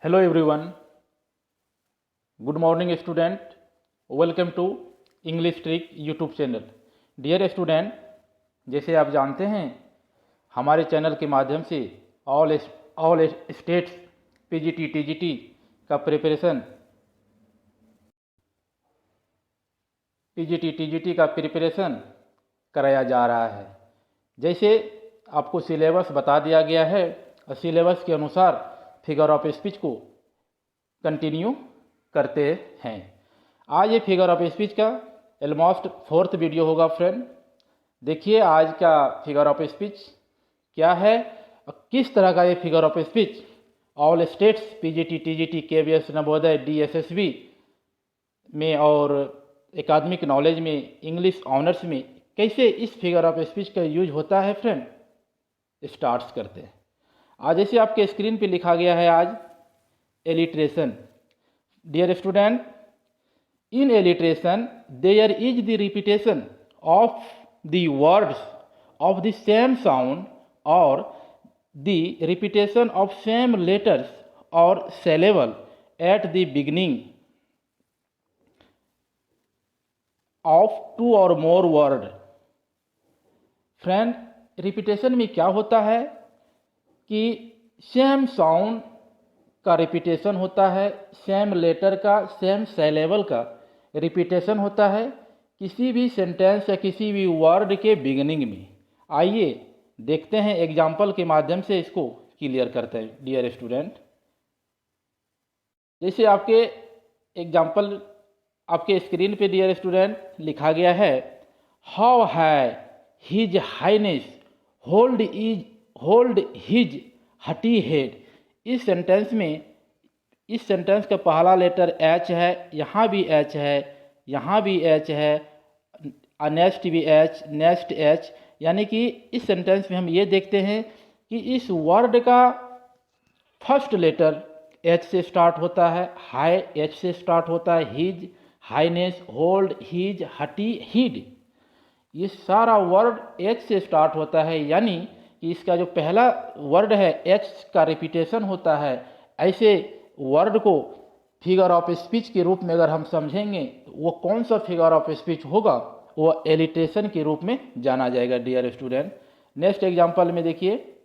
Hello everyone, good morning student, welcome to English Trick YouTube channel. Dear student, जैसे आप जानते हैं हमारे चैनल के माध्यम से ऑल स्टेट्स पीजीटी टीजीटी का प्रिपरेशन कराया जा रहा है। जैसे आपको सिलेबस बता दिया गया है और सिलेबस के अनुसार फिगर ऑफ स्पीच को कंटिन्यू करते हैं। आज ये फिगर ऑफ स्पीच का ऑलमोस्ट 4th वीडियो होगा फ्रेंड। देखिए आज का फिगर ऑफ स्पीच क्या है और किस तरह का ये figure of speech all states PGT TGT KVS Navodaya DSSB में और एकेडमिक नॉलेज में इंग्लिश ऑनर्स में कैसे इस फिगर ऑफ स्पीच का यूज होता है फ्रेंड, स्टार्ट्स करते हैं। आज जैसे आपके स्क्रीन पे लिखा गया है आज alliteration. Dear student, in alliteration there is the repetition of the words of the same sound और the repetition of same letters और syllable at the beginning of 2 or more word. Friend, repetition में क्या होता है कि same sound का repetition होता है, सेम लेटर का, सेम syllable का रिपीटेशन होता है किसी भी सेंटेंस या किसी भी वर्ड के बिगिनिंग में। आइए देखते हैं एग्जाम्पल के माध्यम से इसको क्लियर करते हैं। डियर स्टूडेंट, जैसे आपके एग्जाम्पल आपके स्क्रीन पे डियर स्टूडेंट लिखा गया है, हाउ है हिज हाइनेस होल्ड हिज हटी हेड। इस सेंटेंस का पहला लेटर एच है, यहाँ भी एच है, यहाँ भी एच है, नेक्स्ट भी एच, नेक्स्ट एच। यानी कि इस सेंटेंस में हम ये देखते हैं कि इस वर्ड का फर्स्ट लेटर एच से स्टार्ट होता है, हाई एच से स्टार्ट होता है, हिज, हाइनेस, होल्ड, हिज, हटी, हिड। ये सारा वर्ड एच से स्टार्ट होता है, यानी कि इसका जो पहला वर्ड है एच का रिपीटेशन होता है। ऐसे वर्ड को फिगर ऑफ स्पीच के रूप में अगर हम समझेंगे तो वो कौन सा फिगर ऑफ स्पीच होगा, वो एलिट्रेशन के रूप में जाना जाएगा। डियर स्टूडेंट, नेक्स्ट एग्जांपल में देखिए,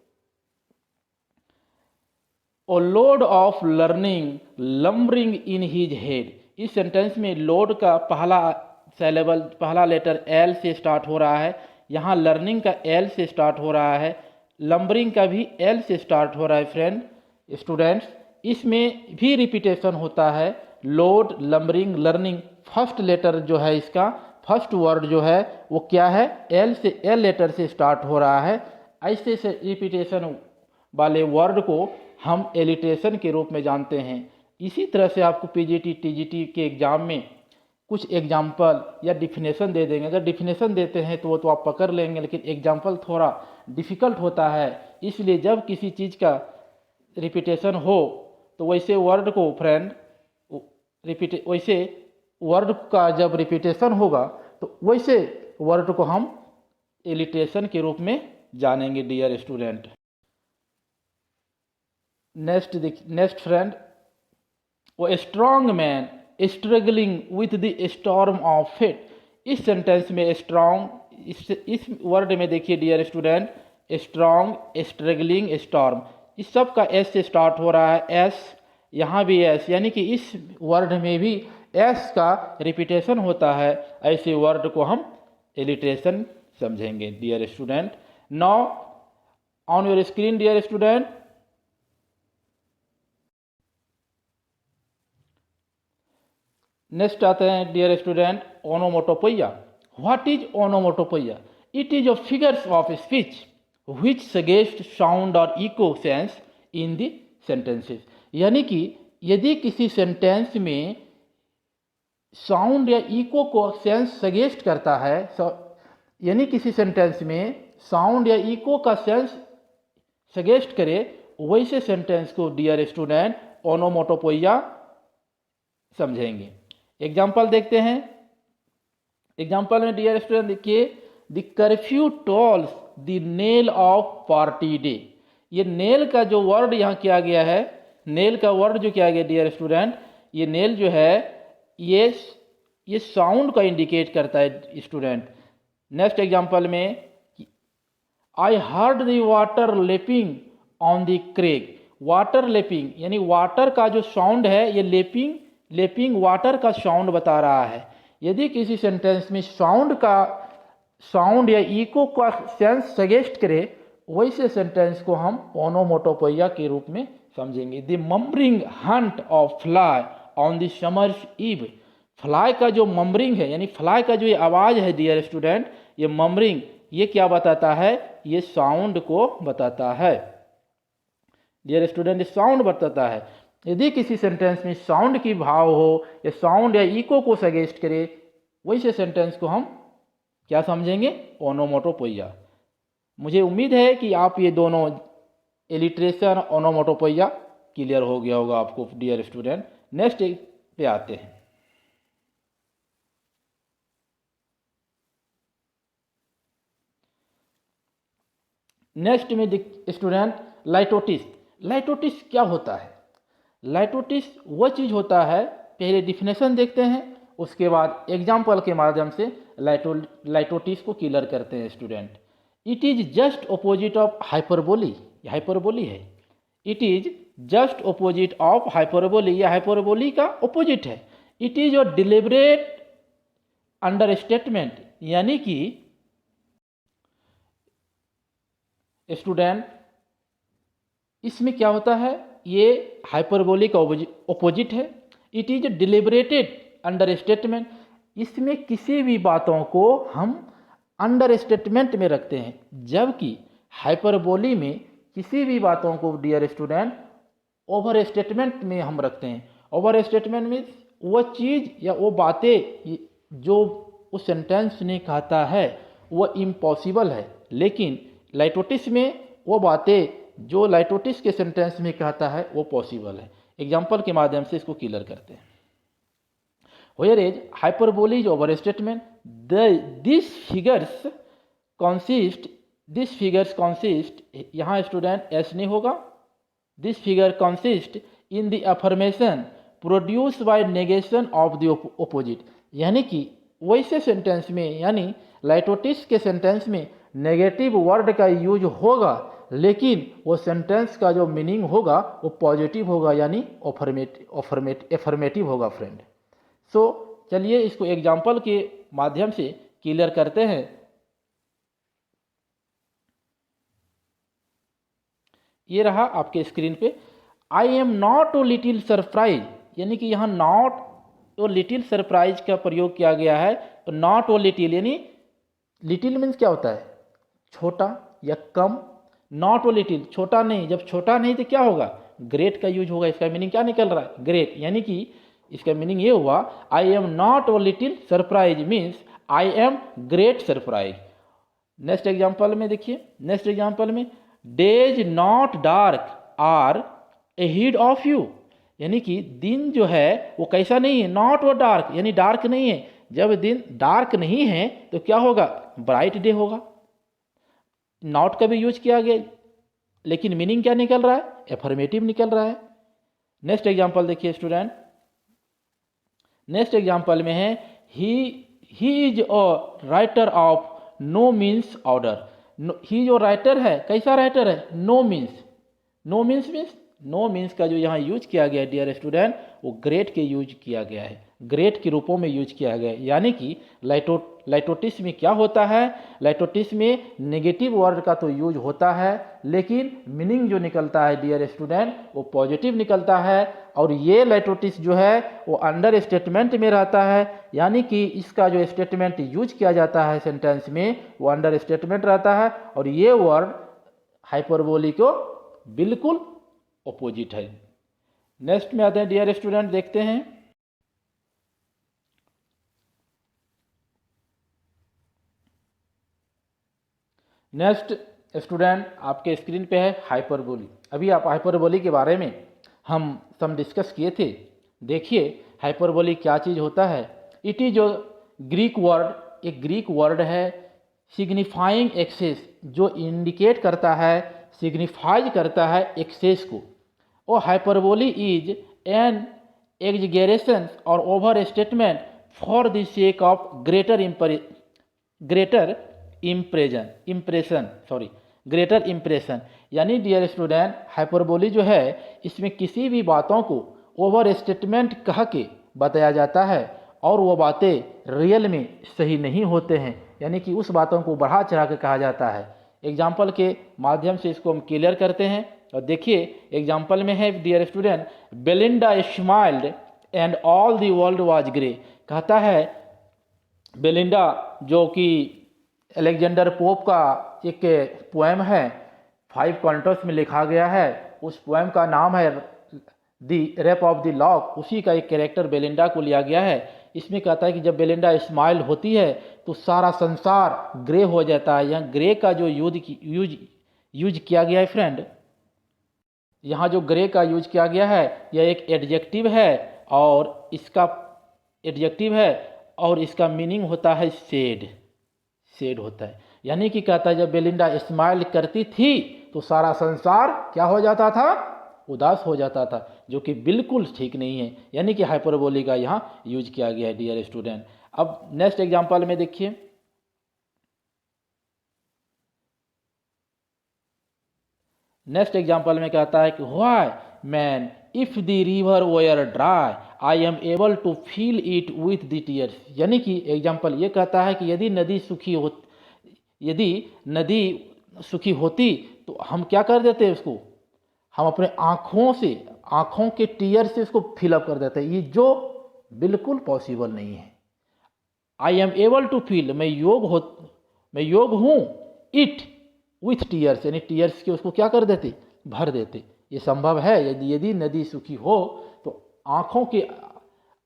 O load of learning lumbering in his head. इस सेंटेंस में लोड का पहला लेटर एल से स्टार्ट हो रहा है, यहाँ लर्निंग का एल से स्टार्ट हो रहा है, लम्बरिंग का भी एल से स्टार्ट हो रहा है। फ्रेंड स्टूडेंट्स, इसमें भी रिपीटेशन होता है, load, lumbering, learning. First letter जो है इसका फर्स्ट वर्ड जो है वो क्या है, एल से, एल लेटर से स्टार्ट हो रहा है। ऐसे से रिपीटेशन वाले वर्ड को हम एलिट्रेशन के रूप में जानते हैं। इसी तरह से आपको पीजीटी टीजीटी के एग्ज़ाम में कुछ एग्जाम्पल या डिफिनेशन दे देंगे। अगर डिफिनेशन देते हैं तो वो तो आप पकड़ लेंगे, लेकिन एग्जाम्पल थोड़ा डिफ़िकल्ट होता है। इसलिए जब किसी चीज़ का रिपीटेशन हो तो वैसे वर्ड को फ्रेंड वैसे वर्ड का जब रिपीटेशन होगा तो वैसे वर्ड को हम एलिट्रेशन के रूप में जानेंगे। डियर स्टूडेंट, नेक्स्ट फ्रेंड, वो strong man struggling with the storm of fate. इस सेंटेंस में स्ट्रॉन्ग, इस वर्ड में देखिए dear student, strong, struggling, storm, इस सब का एस से स्टार्ट हो रहा है, एस, यहाँ भी एस, यानी कि इस वर्ड में भी एस का रिपीटेशन होता है। ऐसे वर्ड को हम एलिट्रेशन समझेंगे। Dear student, now on your screen dear student, next आते हैं dear student, onomatopoeia. What is onomatopoeia? It is a figures of speech which suggest sound और echo sense in the sentences. यानी कि यदि किसी सेंटेंस में sound या eco को सेंस सजेस्ट करता है, यानी किसी सेंटेंस में साउंड या इको का सेंस सजेस्ट करे, वैसे सेंटेंस को डियर स्टूडेंट ओनोमोटोपोइया समझेंगे। एग्जाम्पल देखते हैं। एग्जाम्पल में डियर स्टूडेंट देखिए, the curfew tolls the knell of party day. ये नेल का जो वर्ड यहाँ किया गया है नेल का वर्ड जो किया गया डियर स्टूडेंट, ये नेल जो है ये साउंड का इंडिकेट करता है स्टूडेंट। नेक्स्ट एग्जांपल में I heard the water lapping on the crack. Water lapping यानी वाटर का जो साउंड है ये लेपिंग वाटर का साउंड बता रहा है। यदि किसी सेंटेंस में साउंड या इको का सेंस सजेस्ट करे वैसे सेंटेंस को हम ओनोमोटोपोइया के रूप में समझेंगे। The murmuring haunt of fly on the summer's eve. Fly का जो मम्बरिंग है यानी फ्लाई का जो ये आवाज़ है डियर स्टूडेंट, ये मम्बरिंग ये क्या बताता है, ये साउंड को बताता है डियर स्टूडेंट, ये साउंड बताता है। यदि किसी सेंटेंस में साउंड की भाव हो या साउंड या इको को सजेस्ट करे वैसे सेंटेंस को हम क्या समझेंगे, ओनोमोटोपोइया। मुझे उम्मीद है कि आप ये दोनों एलिट्रेशन ओनोमोटोपोइया क्लियर हो गया होगा आपको डियर स्टूडेंट। नेक्स्ट पे आते हैं। नेक्स्ट में स्टूडेंट लाइटोटिस। लाइटोटिस क्या होता है? लाइटोटिस वह चीज़ होता है, पहले डिफिनेशन देखते हैं उसके बाद एग्जाम्पल के माध्यम से लाइटोटिस को क्लियर करते हैं student. It is just opposite of hyperbole. Hyperbole है। It is just opposite of hyperbole, यह हाइपरबोली का अपोजिट है। It is a deliberate understatement, यानी कि स्टूडेंट इसमें क्या होता है, ये हाइपरबोली का अपोजिट है। इट इज डिलिबरेटेड अंडर स्टेटमेंट, इसमें किसी भी बातों को हम अंडर स्टेटमेंट में रखते हैं, जबकि हाइपरबोली में किसी भी बातों को डियर स्टूडेंट ओवर स्टेटमेंट में हम रखते हैं। ओवर स्टेटमेंट में वो चीज़ या वो बातें जो उस सेंटेंस ने कहता है वो इम्पॉसिबल है, लेकिन लाइटोटिस में वो बातें जो लाइटोटिस के सेंटेंस में कहता है वो पॉसिबल है। एग्जाम्पल के माध्यम से इसको क्लियर करते हैं। Where is hyperbole is overstatement. These figures consist यहाँ स्टूडेंट एस नहीं होगा। This figure consist in the affirmation produce by negation of the opposite, यानी कि वैसे सेंटेंस में यानी लाइटोटिस के सेंटेंस में नेगेटिव वर्ड का यूज होगा, लेकिन वो सेंटेंस का जो मीनिंग होगा वो पॉजिटिव होगा यानी एफर्मेटिव होगा फ्रेंड। सो चलिए इसको एग्जाम्पल के माध्यम से क्लियर करते हैं। ये रहा आपके स्क्रीन पे। I am not a little surprise, यानी कि यहाँ नॉट ओ लिटिल सरप्राइज का प्रयोग किया गया है। तो नॉट ओ लिटिल यानी लिटिल मीन्स क्या होता है, छोटा या कम। नॉट ओ लिटिल छोटा नहीं, जब छोटा नहीं तो क्या होगा, ग्रेट का यूज होगा। इसका मीनिंग क्या निकल रहा है, ग्रेट, यानी कि इसका मीनिंग ये हुआ I am not a little surprise means I am great surprise. Next example में देखिए, नेक्स्ट एग्जाम्पल में days not dark are ahead of you, यानी कि दिन जो है वो कैसा नहीं है, नॉट वो डार्क यानी डार्क नहीं है। जब दिन डार्क नहीं है तो क्या होगा, ब्राइट डे होगा। नॉट का भी यूज किया गया, लेकिन मीनिंग क्या निकल रहा है, एफर्मेटिव निकल रहा है। नेक्स्ट एग्जाम्पल देखिए स्टूडेंट, नेक्स्ट एग्जाम्पल में है he is a writer of no means order. He जो राइटर है कैसा राइटर है, नो मीन्स। नो मीन्स का जो यहाँ यूज किया गया है डियर स्टूडेंट वो ग्रेट के यूज किया गया है, ग्रेट के रूपों में यूज किया गया है। यानी कि लाइटोटिस में क्या होता है, लाइटोटिस में नेगेटिव वर्ड का तो यूज होता है, लेकिन मीनिंग जो निकलता है डियर स्टूडेंट वो पॉजिटिव निकलता है। और ये लाइटोटिस जो है वो अंडर स्टेटमेंट में रहता है, यानी कि इसका जो स्टेटमेंट यूज किया जाता है सेंटेंस में वो अंडर स्टेटमेंट रहता है, और ये वर्ड हाइपरबोली को बिल्कुल ऑपोजिट है। नेक्स्ट में आते हैं डियर स्टूडेंट, देखते हैं नेक्स्ट स्टूडेंट आपके स्क्रीन पे है हाइपरबोली। अभी आप हाइपरबोली के बारे में हम सम डिस्कस किए थे। देखिए हाइपरबोली क्या चीज़ होता है। इट इज जो ग्रीक वर्ड, एक ग्रीक वर्ड है सिग्निफाइंग एक्सेस, जो इंडिकेट करता है, सिग्निफाइज करता है एक्सेस को। ओ हाइपरबोली इज एन एग्जिगरेशन और over statement for the sake of greater impression. यानी डियर स्टूडेंट, हाइपरबोली जो है इसमें किसी भी बातों को ओवर स्टेटमेंट कह के बताया जाता है और वो बातें रियल में सही नहीं होते हैं, यानी कि उस बातों को बढ़ा चढ़ा के कहा जाता है। एग्जाम्पल के माध्यम से इसको हम क्लियर करते हैं और देखिए एग्जाम्पल में है dear student, Belinda smiled and all the world was grey. कहता है बेलिंडा, जो कि अलेक्जेंडर पोप का एक पोएम है, 5 कॉन्ट्रस में लिखा गया है, उस पोएम का नाम है दी रेप ऑफ द लॉक, उसी का एक कैरेक्टर बेलिंडा को लिया गया है। इसमें कहता है कि जब बेलिंडा स्माइल होती है तो सारा संसार ग्रे हो जाता है। यहाँ ग्रे का जो यूज किया गया है फ्रेंड, यहाँ जो ग्रे का यूज किया गया है यह एक एडजेक्टिव है और इसका मीनिंग होता है सेड होता है। यानी कि कहता है जब बेलिंडा स्माइल करती थी तो सारा संसार क्या हो जाता था, उदास हो जाता था, जो कि बिल्कुल ठीक नहीं है। यानी कि हाइपरबोली का यहाँ यूज किया गया है डियर स्टूडेंट। अब नेक्स्ट एग्जांपल में देखिए, नेक्स्ट एग्जांपल में कहता है कि why man if the river were dry I am able to feel it with the tears. यानी कि एग्जांपल ये कहता है कि यदि नदी सूखी होती तो हम क्या कर देते उसको, हम अपने आँखों के टीयर से उसको फिलअप कर देते हैं, ये जो बिल्कुल पॉसिबल नहीं है। I am able to feel, मैं योग हूँ, इट विथ टीयर्स, यानी टीयर्स के उसको क्या कर देते, भर देते। ये संभव है यदि नदी सूखी हो तो आँखों के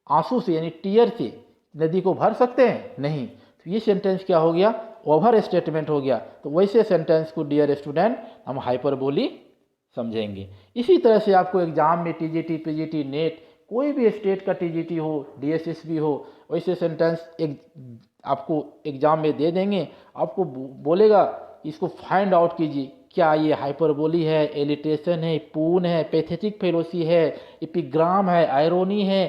आंसू से यानी टीयर से नदी को भर सकते हैं, नहीं। तो ये सेंटेंस क्या हो गया, ओवर स्टेटमेंट हो गया। तो वैसे सेंटेंस को डियर स्टूडेंट हम हाइपरबोली समझेंगे। इसी तरह से आपको एग्जाम में टीजीटी, पीजीटी, नेट, कोई भी स्टेट का टीजीटी हो, डीएसएसबी हो, वैसे सेंटेंस आपको एग्जाम में दे देंगे। आपको बोलेगा इसको फाइंड आउट कीजिए, क्या ये हाइपरबोली है, एलिटेशन है, पून है, पैथेटिक फेलोसी है, एपिग्राम है, आयरोनी है,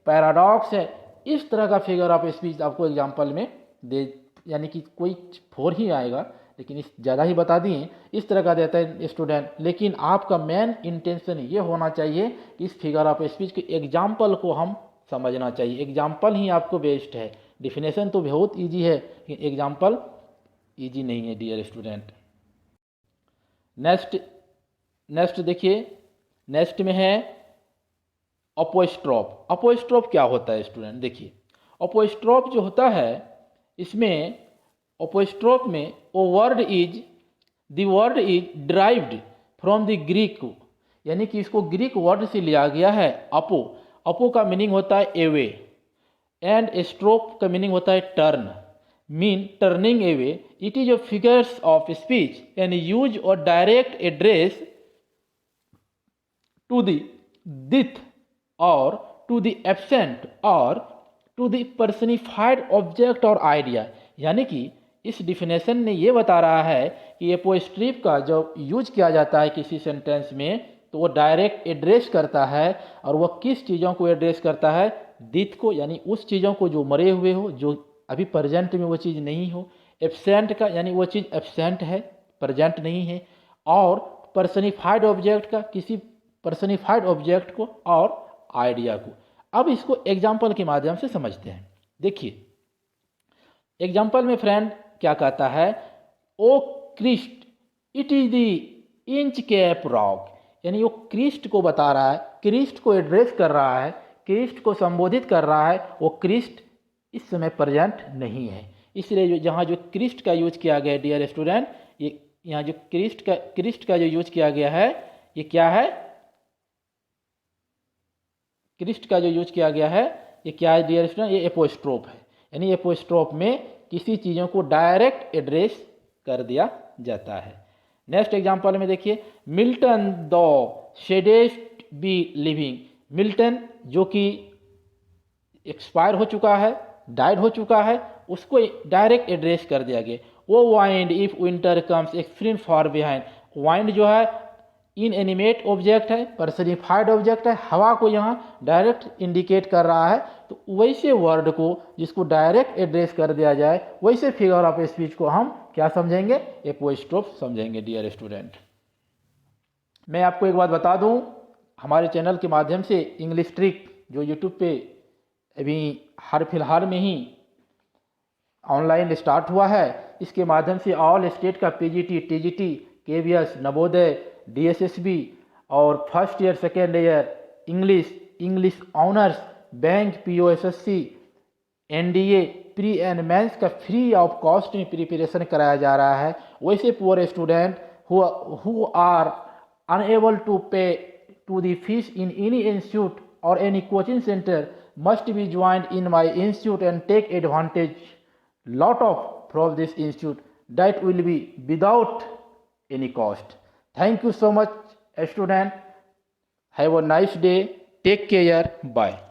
पैराडॉक्स है। इस तरह का फिगर ऑफ स्पीच आपको एग्जाम्पल में दे, यानी कि कोई 4 ही आएगा, लेकिन इस ज़्यादा ही बता दिए, इस तरह का देता है स्टूडेंट। लेकिन आपका मेन इंटेंशन ये होना चाहिए कि इस फिगर ऑफ स्पीच के एग्जाम्पल को हम समझना चाहिए। एग्जाम्पल ही आपको बेस्ट है, डिफिनेशन तो बहुत इजी है लेकिन एग्जाम्पल इजी नहीं है डियर स्टूडेंट। नेक्स्ट देखिए, नेक्स्ट में है अपोस्ट्रोफ। अपोस्ट्रोफ क्या होता है स्टूडेंट, देखिए अपोस्ट्रोफ जो होता है, इसमें अपोस्ट्रोफ में the word is derived from the Greek, यानी कि इसको ग्रीक वर्ड से लिया गया है। अपो का मीनिंग होता है एवे एंड स्ट्रोफ का मीनिंग होता है turn, mean turning away. It is a figures of speech and use और डायरेक्ट एड्रेस टू द दिथ और टू द एब्सेंट और टू द पर्सनिफाइड ऑब्जेक्ट और आइडिया। यानी कि इस डिफिनेशन ने ये बता रहा है कि एपोस्ट्रीफ का जब यूज किया जाता है किसी सेंटेंस में तो वो डायरेक्ट एड्रेस करता है, और वह किस चीज़ों को एड्रेस करता है, दिथ को, यानी उस चीज़ों को जो मरे हुए हो, जो अभी प्रेजेंट में वो चीज़ नहीं हो, एब्सेंट का यानी वो चीज़ एब्सेंट है, प्रेजेंट नहीं है, और पर्सनिफाइड ऑब्जेक्ट का किसी पर्सनिफाइड ऑब्जेक्ट को, और आइडिया को। अब इसको एग्जाम्पल के माध्यम से समझते हैं। देखिए एग्जाम्पल में फ्रेंड क्या कहता है, O Christ it is the Inchcape rock, यानी वो क्रिस्ट को बता रहा है, क्रिस्ट को एड्रेस कर रहा है, क्रिस्ट को संबोधित कर रहा है। वो क्रिस्ट इस समय प्रेजेंट नहीं है, इसलिए जहाँ जो क्रिस्ट का यूज किया गया है डियर स्टूडेंट, ये यहाँ जो क्रिस्ट का जो यूज किया गया है, ये क्या है, क्रिस्ट का जो यूज किया गया है ये क्या है डियर स्टूडेंट, ये एपोस्ट्रोफ है। यानी एपोस्ट्रोफ में किसी चीज़ों को डायरेक्ट एड्रेस कर दिया जाता है। नेक्स्ट एग्जांपल में देखिए, Milton thou shouldst be living. Milton जो कि एक्सपायर हो चुका है, डाइड हो चुका है, उसको डायरेक्ट एड्रेस कर दिया गया। वो wind if winter comes can spring far behind. Wind जो है इनएनिमेट ऑब्जेक्ट है, पर्सनिफाइड ऑब्जेक्ट है, हवा को यहाँ डायरेक्ट इंडिकेट कर रहा है, तो वैसे वर्ड को जिसको डायरेक्ट एड्रेस कर दिया जाए वैसे फिगर ऑफ स्पीच को हम क्या समझेंगे, एपोस्ट्रोफ समझेंगे। डियर स्टूडेंट, मैं आपको एक बात बता दूं, हमारे चैनल के माध्यम से इंग्लिश ट्रिक जो यूट्यूब पे अभी हाल फिलहाल में ही ऑनलाइन स्टार्ट हुआ है, इसके माध्यम से ऑल स्टेट का PGT, TGT, KVS, Navodaya, DSSB और first year second year English honours, bank, PO SSC, NDA, pre and mains का फ्री ऑफ कॉस्ट में प्रिपरेशन कराया जा रहा है। वैसे poor student who are unable to pay to the fees in any institute or any coaching center must be joined in my institute and take advantage lot of from this institute that will be without any cost. Thank you so much student. Have a nice day. Take care. Bye.